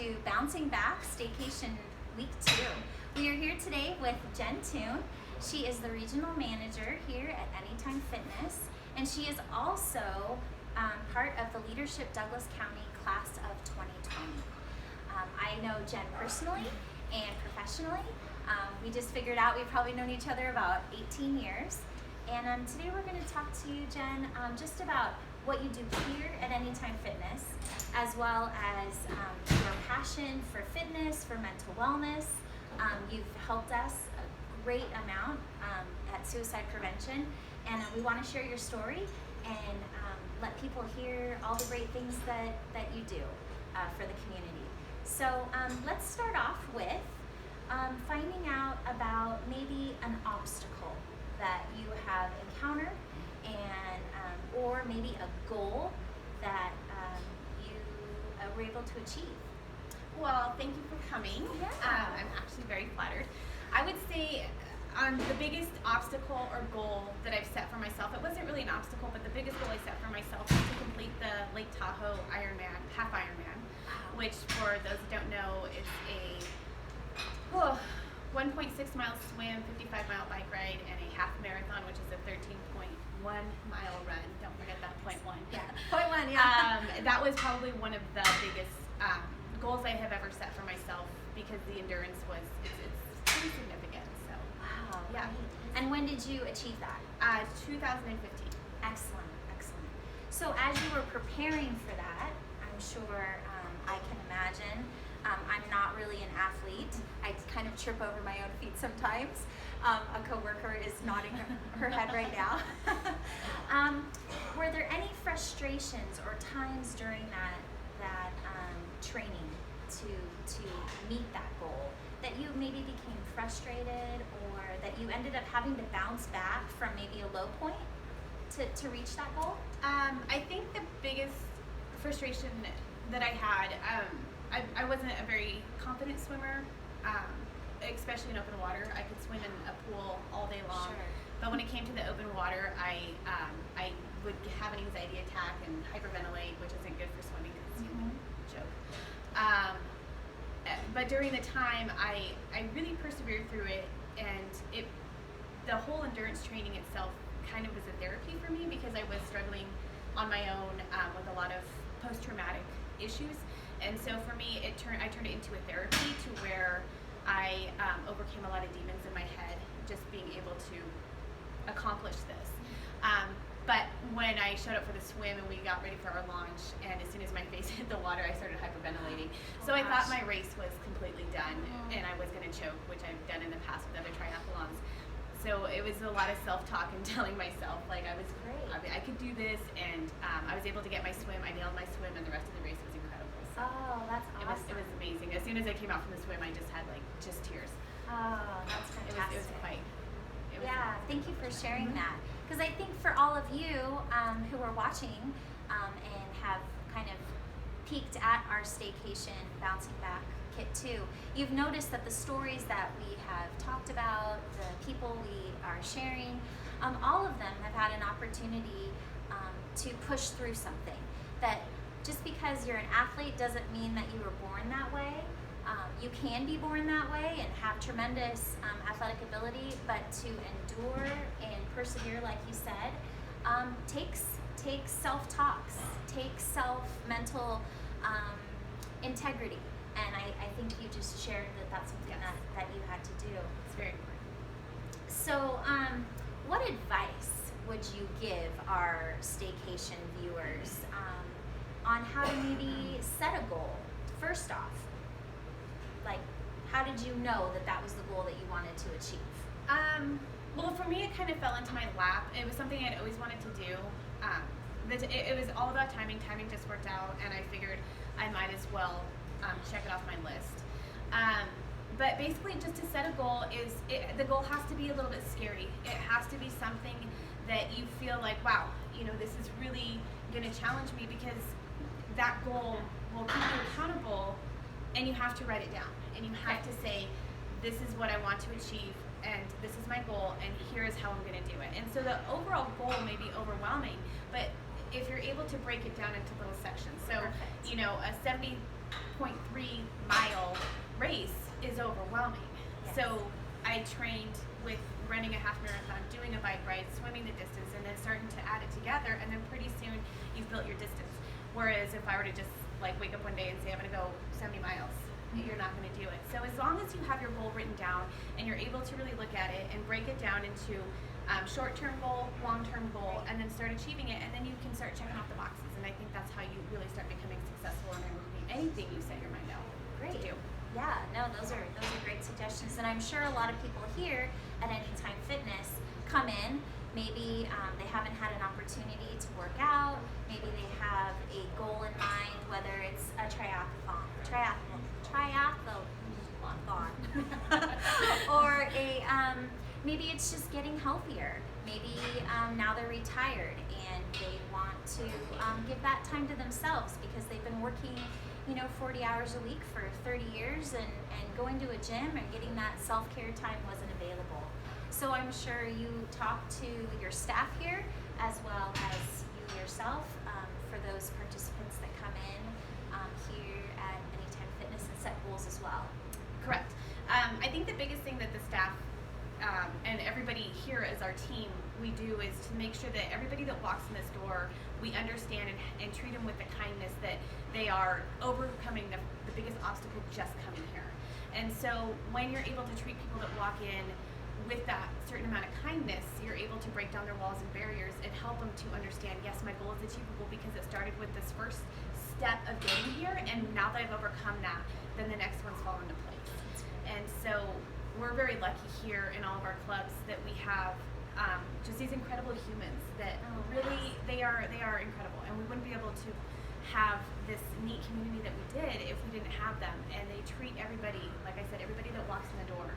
to Bouncing Back Staycation Week 2. We are here today with Jen Toon. She is the regional manager here at Anytime Fitness, and she is also part of the Leadership Douglas County Class of 2020. I know Jen personally and professionally. We just figured out we've probably known each other about 18 years. And today we're going to talk to you, Jen, just about what you do here at Anytime Fitness, as well as your passion for fitness, for mental wellness. You've helped us a great amount at suicide prevention, and we want to share your story and let people hear all the great things that you do for the community. So let's start off with finding out about maybe an obstacle that you have encountered, and or maybe a goal that you were able to achieve. Well, thank you for coming. Yeah. I'm actually very flattered. I would say the biggest obstacle or goal that I've set for myself, it wasn't really an obstacle, but the biggest goal I set for myself was to complete the Lake Tahoe Ironman, half Ironman, which for those who don't know, is a 1.6 mile swim, 55 mile bike ride, and a half marathon, which is a 13.1 mile run. Don't forget that .1. Yeah, .1, yeah. That was probably one of the biggest goals I have ever set for myself, because the endurance it's pretty significant. So Wow, yeah. great. And when did you achieve that? 2015. Excellent, excellent. So as you were preparing for that, I'm sure I can imagine. I'm not really an athlete. I kind of trip over my own feet sometimes. A coworker is nodding her head right now. Were there any frustrations or times during that training to meet that goal that you maybe became frustrated, or that you ended up having to bounce back from maybe a low point to reach that goal? I think the biggest frustration that I had, I wasn't a very confident swimmer, especially in open water. I could swim in a pool all day long. Sure. But when it came to the open water, I would have an anxiety attack and hyperventilate, which isn't good for swimming because it's a joke. But during the time, I really persevered through it, and the whole endurance training itself kind of was a therapy for me, because I was struggling on my own with a lot of post-traumatic issues. And so for me, I turned it into a therapy, to where I overcame a lot of demons in my head, just being able to accomplish this. But when I showed up for the swim and we got ready for our launch, and as soon as my face hit the water, I started hyperventilating. So I thought my race was completely done, and I was going to choke, which I've done in the past with other triathlons. So it was a lot of self-talk and telling myself, like, I could do this, and I was able to get my swim. I nailed my swim, and the rest of the race was incredible. So Oh, that's awesome. it was amazing. As soon as I came out from the swim, I just had just tears. Oh, that's fantastic. It was quite. Yeah, thank you for sharing that. Because I think for all of you who are watching and have kind of peeked at our Staycation Bouncing Back Kit 2, you've noticed that the stories that we have talked about, the people we are sharing, all of them have had an opportunity to push through something. That just because you're an athlete doesn't mean that you were born that way. You can be born that way and have tremendous athletic ability, but to endure and persevere, like you said, takes self-talks, takes self-mental integrity. And I think you just shared that that's something that you had to do. It's very important. So what advice would you give our Staycation viewers on how to maybe set a goal? First off, like, how did you know that was the goal that you wanted to achieve? Well, for me, it kind of fell into my lap. It was something I'd always wanted to do. It was all about timing. Timing just worked out, and I figured I might as well check it off my list. But basically, just to set a goal the goal has to be a little bit scary. It has to be something that you feel like, wow, this is really going to challenge me, because that goal will keep you accountable. And you have to write it down, and you have to say, this is what I want to achieve, and this is my goal, and here is how I'm going to do it. And so the overall goal may be overwhelming, but if you're able to break it down into little sections, so Perfect. a 70 0.3 mile race is overwhelming. Yes. So I trained with running a half marathon, doing a bike ride, swimming the distance, and then starting to add it together, and then pretty soon you've built your distance. Whereas if I were to just like wake up one day and say I'm going to go 70 miles, you're not going to do it. So as long as you have your goal written down and you're able to really look at it and break it down into short-term goal, long-term goal, and then start achieving it, and then you can start checking off the boxes. And I think that's how you really start becoming successful in anything you set your mind out Great. to do. Yeah, no, those are great suggestions, and I'm sure a lot of people here at Anytime Fitness come in. Maybe they haven't had an opportunity to work out. Maybe they have a goal in mind, whether it's a triathlon, or maybe it's just getting healthier. Maybe now they're retired and they want to give that time to themselves because they've been working 40 hours a week for 30 years and going to a gym and getting that self-care time wasn't available. So I'm sure you talk to your staff here as well as you yourself for those participants that come in here at Anytime Fitness and set goals as well. Correct. I think the biggest thing that the staff and everybody here as our team we do is to make sure that everybody that walks in this door, we understand and treat them with the kindness that they are overcoming the biggest obstacle just coming here. And so when you're able to treat people that walk in with that certain amount of kindness, you're able to break down their walls and barriers and help them to understand, yes, my goal is achievable because it started with this first step of getting here, and now that I've overcome that, then the next one's fall into place. And so we're very lucky here in all of our clubs that we have just these incredible humans that really they are incredible, and we wouldn't be able to have this neat community that we did if we didn't have them. And they treat everybody, like I said, everybody that walks in the door,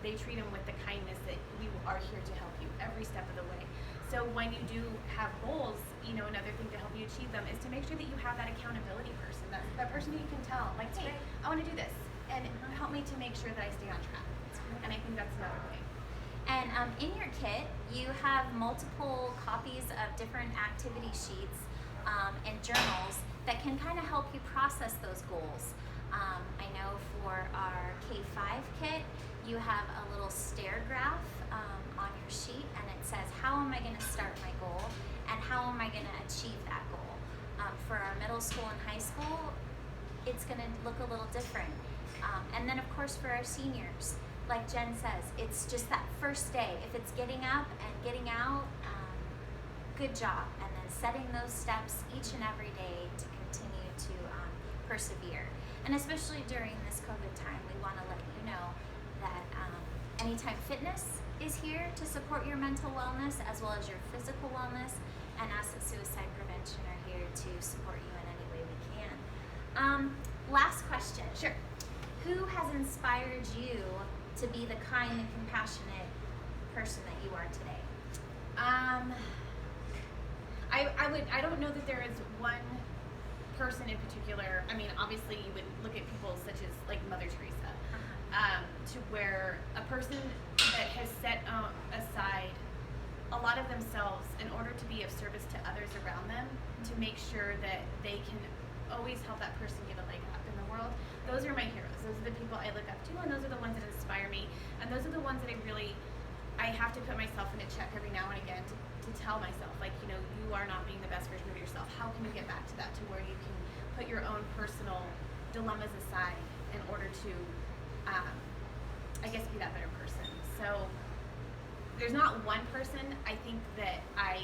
they treat them with the kindness that we are here to help you every step of the way. So when you do have goals, another thing to help you achieve them is to make sure that you have that accountability person, that person who you can tell, like, hey, I want to do this, and help me to make sure that I stay on track. And I think that's another way. And in your kit, you have multiple copies of different activity sheets and journals that can kind of help you process those goals. I know for our K5 kit, you have a little stair graph on your sheet, and it says, how am I going to start my goal, and how am I going to achieve that goal? For our middle school and high school, it's going to look a little different. And then, of course, for our seniors, like Jen says, it's just that first day. If it's getting up and getting out, good job. And then setting those steps each and every day to continue to persevere. And especially during this COVID time, we want to let you know that Anytime Fitness is here to support your mental wellness as well as your physical wellness. And us at Suicide Prevention are here to support you in any way we can. Last question. Sure. Who has inspired you to be the kind and compassionate person that you are today? I don't know that there is one person in particular. I mean, obviously you would look at people such as like Mother Teresa, to where a person that has set aside a lot of themselves in order to be of service to others around them, to make sure that they can always help that person get a leg up in the world. Those are my heroes. Those are the people I look up to, and those are the ones that inspire me. And those are the ones that I have to put myself in a check every now and again to tell myself, like, you are not being the best version of yourself. How can you get back to that, to where you can put your own personal dilemmas aside in order to, be that better person. So there's not one person. I think that I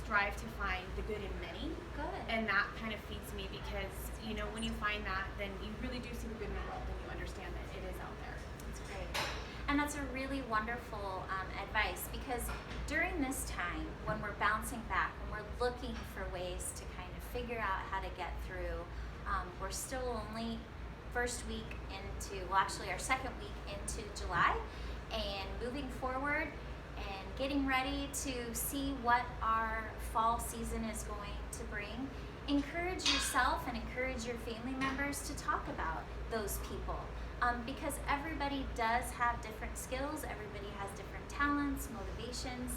strive to find the good in many. Good. And that kind of feeds me because, when you find that, then you really do see the good in the world and you understand that it is out there. That's great. And that's a really wonderful advice, because during this time when we're bouncing back, when we're looking for ways to kind of figure out how to get through, we're still only first week into, actually our second week into July, and moving forward and getting ready to see what our fall season is going to bring. Encourage yourself and encourage your family members to talk about those people, because everybody does have different skills, everybody has different talents, motivations,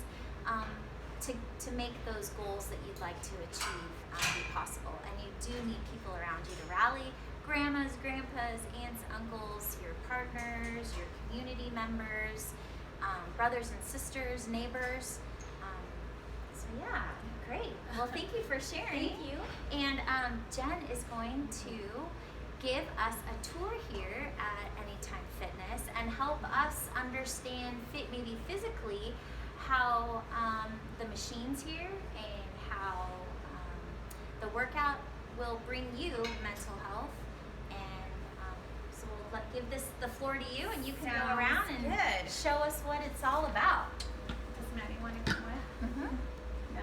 to make those goals that you'd like to achieve be possible. And you do need people around you to rally, grandmas, grandpas, aunts, uncles, your partners, your community members, brothers and sisters, neighbors. So yeah, great. Well, thank you for sharing. Thank you. And Jen is going to give us a tour here at Anytime Fitness and help us understand maybe physically how the machines here and how the workout will bring you mental health. And so we'll give the floor to you, and you can go around and show us what it's all about. Does Maddie want to come with? Mm-hmm. No?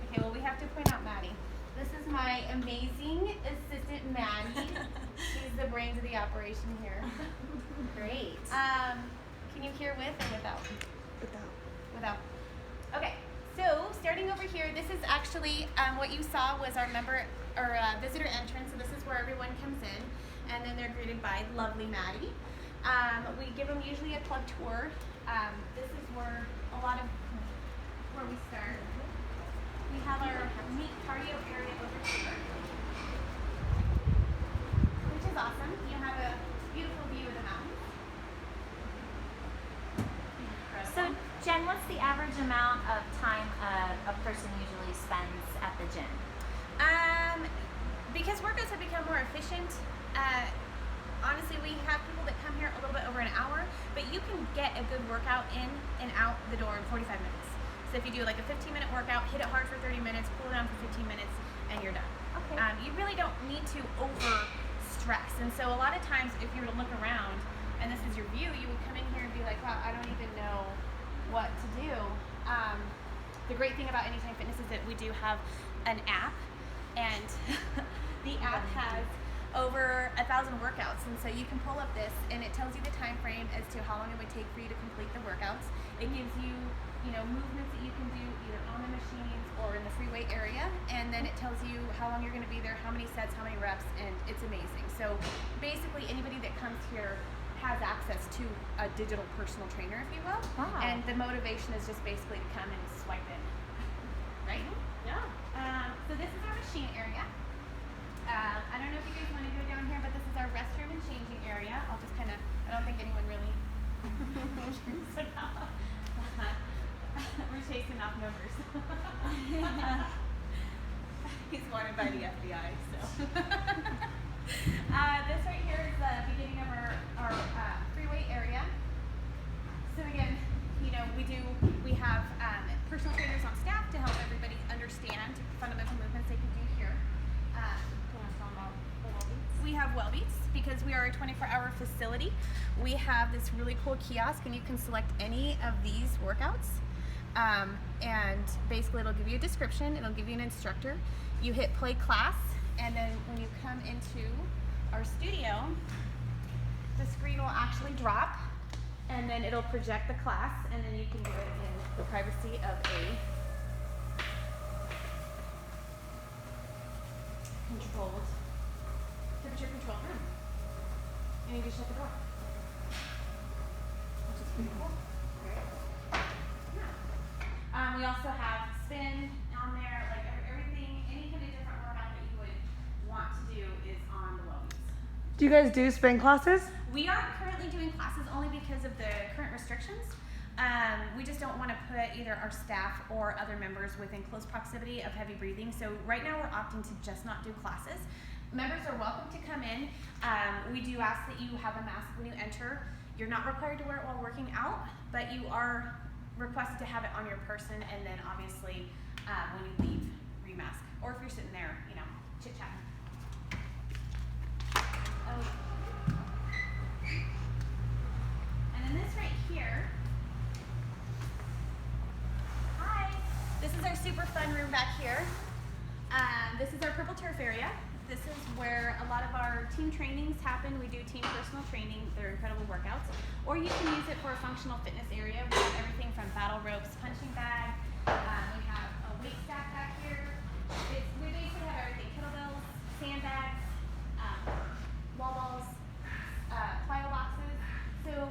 Okay, well, we have to point out Maddie. This is my amazing assistant, Maddie. She's the brains of the operation here. Great. Can you hear with or without? Without. Okay, so starting over here, this is actually what you saw was our visitor entrance. So this is where everyone comes in, and then they're greeted by lovely Maddie. We give them usually a club tour. This is where where we start. We have our neat cardio area over here, which is awesome. You have a beautiful view of the mountains. So, Jen, what's the average amount of time a person usually spends at the gym? Because workouts have become more efficient, honestly, we have people that come here a little bit over an hour, but you can get a good workout in and out the door in 45 minutes. So if you do like a 15-minute workout, hit it hard for 30 minutes, cool down for 15 minutes, and you're done. Okay. You really don't need to over-stress. And so a lot of times, if you were to look around, and this is your view, you would come in here and be like, wow, I don't even know what to do. The great thing about Anytime Fitness is that we do have an app, and the app has over 1,000 workouts, and so you can pull up this, and it tells you the time frame as to how long it would take for you to complete the workouts. It gives you, movements that you can do either on the machines or in the free weight area, and then it tells you how long you're going to be there, how many sets, how many reps, and it's amazing. So basically, anybody that comes here has access to a digital personal trainer, if you will. Wow. And the motivation is just basically to come and swipe in, right? Yeah. So this is our machine area. I don't know if you guys want to go down here, but this is our restroom and changing area. I'll just I don't think anyone really we're chasing off numbers. He's wanted by the FBI, so. This right here is the beginning of our free weight area. So again, we have personal trainers on staff to help everybody understand fundamental movements they can do here. We have Wellbeats because we are a 24-hour facility. We have this really cool kiosk, and you can select any of these workouts. And basically it'll give you a description, it'll give you an instructor. You hit play class, and then when you come into our studio, the screen will actually drop, and then it'll project the class, and then you can do it in the privacy of a temperature-controlled room. And you just shut the door, which is pretty cool. Yeah. We also have spin on there, like everything, any kind of different workout that you would want to do is on the Wellbeats. Do you guys do spin classes? We aren't currently doing classes only because of the current restrictions. We just don't want to put either our staff or other members within close proximity of heavy breathing. So right now we're opting to just not do classes. Members are welcome to come in. We do ask that you have a mask when you enter. You're not required to wear it while working out, but you are requested to have it on your person, and then obviously when you leave, remask. Or if you're sitting there, chit-chatting. Oh. And then this right here, hi, this is our super fun room back here. This is our purple turf area. This is where a lot of our team trainings happen. We do team personal training. They're incredible workouts. Or you can use it for a functional fitness area. We have everything from battle ropes, punching bag. We have a weight stack back here. We basically have everything. Kettlebells, sandbags, wall balls, plyo boxes. So,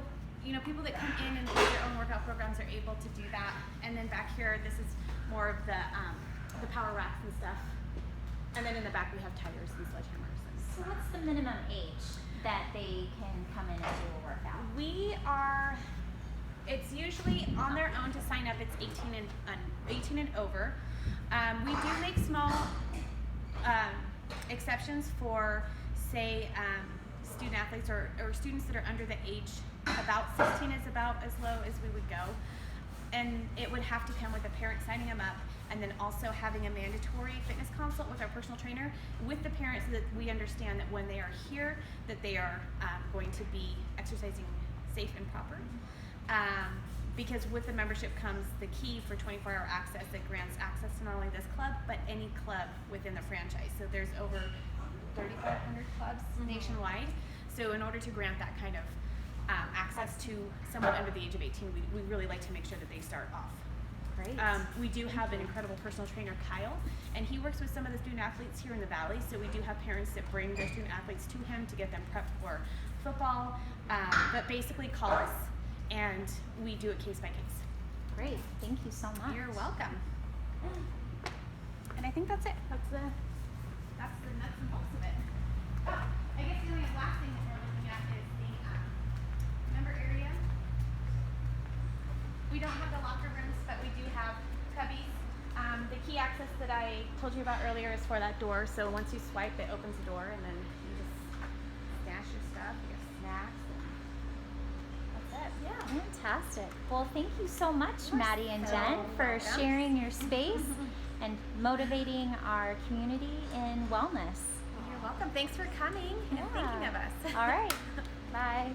people that come in and do their own workout programs are able to do that. And then back here, this is more of the power racks and stuff. And then in the back we have tires and sledgehammers. So what's the minimum age that they can come in and do a workout? It's usually on their own to sign up. It's 18 and over. We do make small exceptions for, say, student athletes or students that are under the age, about 16 is about as low as we would go. And it would have to come with a parent signing them up, and then also having a mandatory fitness consult with our personal trainer with the parents, so that we understand that when they are here that they are going to be exercising safe and proper. Because with the membership comes the key for 24-hour access that grants access to not only this club but any club within the franchise. So there's over 3,500 clubs nationwide. So in order to grant that kind of access to someone under the age of 18, we really like to make sure that they start off. Great. We do have an incredible personal trainer, Kyle, and he works with some of the student athletes here in the Valley. So we do have parents that bring their student athletes to him to get them prepped for football. But basically call us and we do it case by case. Great. Thank you so much. You're welcome. And I think that's it. That's the nuts and bolts of it. I guess the only last thing that we're looking at is the member area. We don't have the locker rooms, but we do have cubbies. The key access that I told you about earlier is for that door. So once you swipe, it opens the door, and then you just stash your stuff, your snacks, and that's it. Yeah. Fantastic. Well, thank you so much, Maddie and Jen, for sharing your space and motivating our community in wellness. You're welcome. Thanks for coming and thinking of us. All right. Bye.